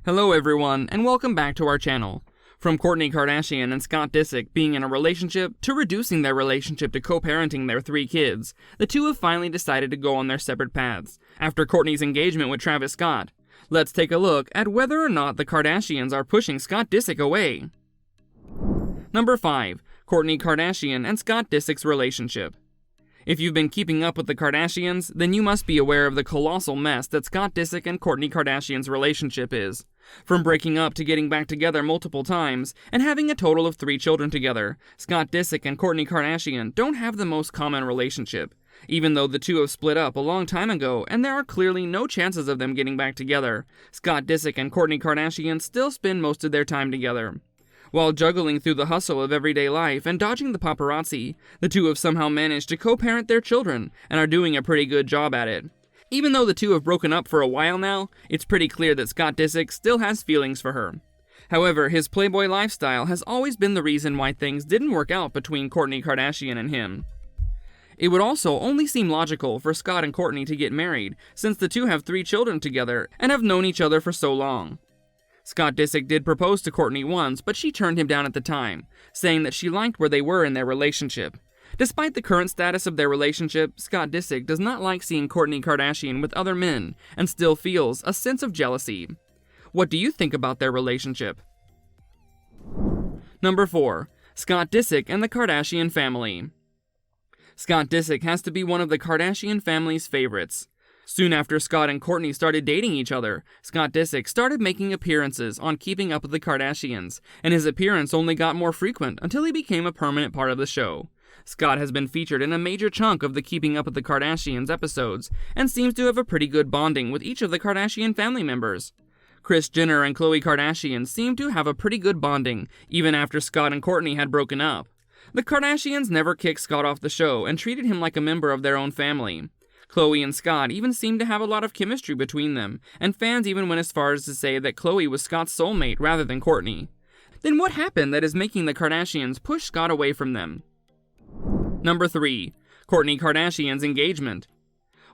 Hello everyone, and welcome back to our channel. From Kourtney Kardashian and Scott Disick being in a relationship to reducing their relationship to co-parenting their 3 kids, the two have finally decided to go on their separate paths after Kourtney's engagement with Travis Scott. Let's take a look at whether or not the Kardashians are pushing Scott Disick away. Number 5. Kourtney Kardashian and Scott Disick's relationship. If you've been keeping up with the Kardashians, then you must be aware of the colossal mess that Scott Disick and Kourtney Kardashian's relationship is. From breaking up to getting back together multiple times, and having a total of 3 children together, Scott Disick and Kourtney Kardashian don't have the most common relationship. Even though the two have split up a long time ago, and there are clearly no chances of them getting back together, Scott Disick and Kourtney Kardashian still spend most of their time together. While juggling through the hustle of everyday life and dodging the paparazzi, the two have somehow managed to co-parent their children and are doing a pretty good job at it. Even though the two have broken up for a while now, it's pretty clear that Scott Disick still has feelings for her. However, his playboy lifestyle has always been the reason why things didn't work out between Kourtney Kardashian and him. It would also only seem logical for Scott and Kourtney to get married, since the two have 3 children together and have known each other for so long. Scott Disick did propose to Kourtney once, but she turned him down at the time, saying that she liked where they were in their relationship. Despite the current status of their relationship, Scott Disick does not like seeing Kourtney Kardashian with other men, and still feels a sense of jealousy. What do you think about their relationship? Number 4. Scott Disick and the Kardashian family. Scott Disick has to be one of the Kardashian family's favorites. Soon after Scott and Kourtney started dating each other, Scott Disick started making appearances on Keeping Up with the Kardashians, and his appearance only got more frequent until he became a permanent part of the show. Scott has been featured in a major chunk of the Keeping Up with the Kardashians episodes, and seems to have a pretty good bonding with each of the Kardashian family members. Kris Jenner and Khloe Kardashian seem to have a pretty good bonding, even after Scott and Kourtney had broken up. The Kardashians never kicked Scott off the show and treated him like a member of their own family. Khloe and Scott even seem to have a lot of chemistry between them, and fans even went as far as to say that Khloe was Scott's soulmate rather than Kourtney. Then what happened that is making the Kardashians push Scott away from them? Number 3. Kourtney Kardashian's engagement.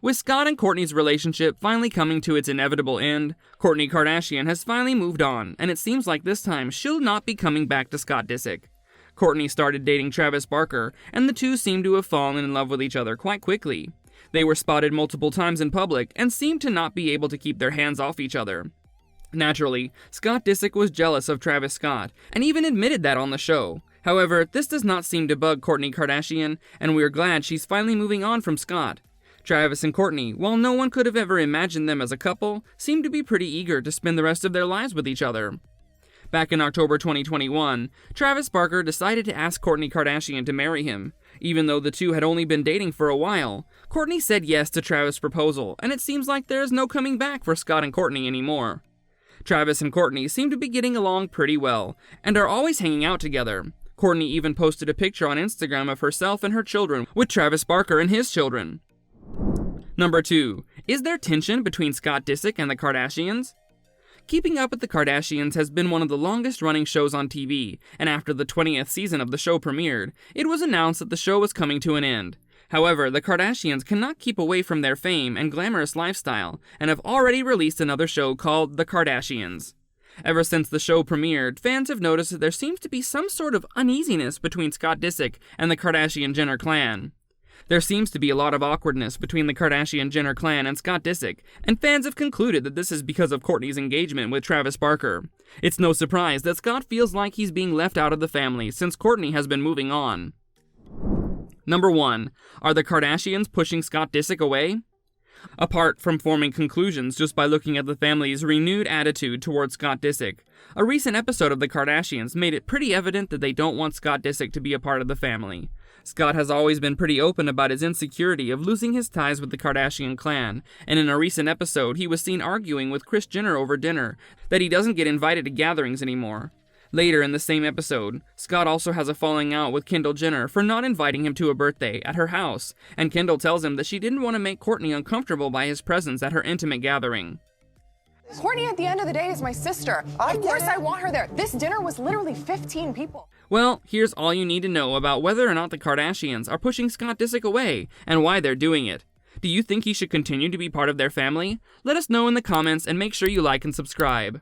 With Scott and Kourtney's relationship finally coming to its inevitable end, Kourtney Kardashian has finally moved on, and it seems like this time she'll not be coming back to Scott Disick. Kourtney started dating Travis Barker, and the two seem to have fallen in love with each other quite quickly. They were spotted multiple times in public and seemed to not be able to keep their hands off each other. Naturally, Scott Disick was jealous of Travis Scott, and even admitted that on the show. However, this does not seem to bug Kourtney Kardashian, and we are glad she's finally moving on from Scott. Travis and Kourtney, while no one could have ever imagined them as a couple, seem to be pretty eager to spend the rest of their lives with each other. Back in October 2021, Travis Barker decided to ask Kourtney Kardashian to marry him. Even though the two had only been dating for a while, Kourtney said yes to Travis' proposal, and it seems like there is no coming back for Scott and Kourtney anymore. Travis and Kourtney seem to be getting along pretty well, and are always hanging out together. Kourtney even posted a picture on Instagram of herself and her children with Travis Barker and his children. Number 2. Is there tension between Scott Disick and the Kardashians? Keeping Up with the Kardashians has been one of the longest-running shows on TV, and after the 20th season of the show premiered, it was announced that the show was coming to an end. However, the Kardashians cannot keep away from their fame and glamorous lifestyle, and have already released another show called The Kardashians. Ever since the show premiered, fans have noticed that there seems to be some sort of uneasiness between Scott Disick and the Kardashian-Jenner clan. There seems to be a lot of awkwardness between the Kardashian-Jenner clan and Scott Disick, and fans have concluded that this is because of Kourtney's engagement with Travis Barker. It's no surprise that Scott feels like he's being left out of the family since Kourtney has been moving on. Number 1. Are the Kardashians pushing Scott Disick away? Apart from forming conclusions just by looking at the family's renewed attitude towards Scott Disick, a recent episode of The Kardashians made it pretty evident that they don't want Scott Disick to be a part of the family. Scott has always been pretty open about his insecurity of losing his ties with the Kardashian clan, and in a recent episode he was seen arguing with Kris Jenner over dinner that he doesn't get invited to gatherings anymore. Later in the same episode, Scott also has a falling out with Kendall Jenner for not inviting him to a birthday at her house, and Kendall tells him that she didn't want to make Kourtney uncomfortable by his presence at her intimate gathering. Kourtney, at the end of the day, is my sister. Of course I want her there. This dinner was literally 15 people. Well, here's all you need to know about whether or not the Kardashians are pushing Scott Disick away, and why they're doing it. Do you think he should continue to be part of their family? Let us know in the comments, and make sure you like and subscribe.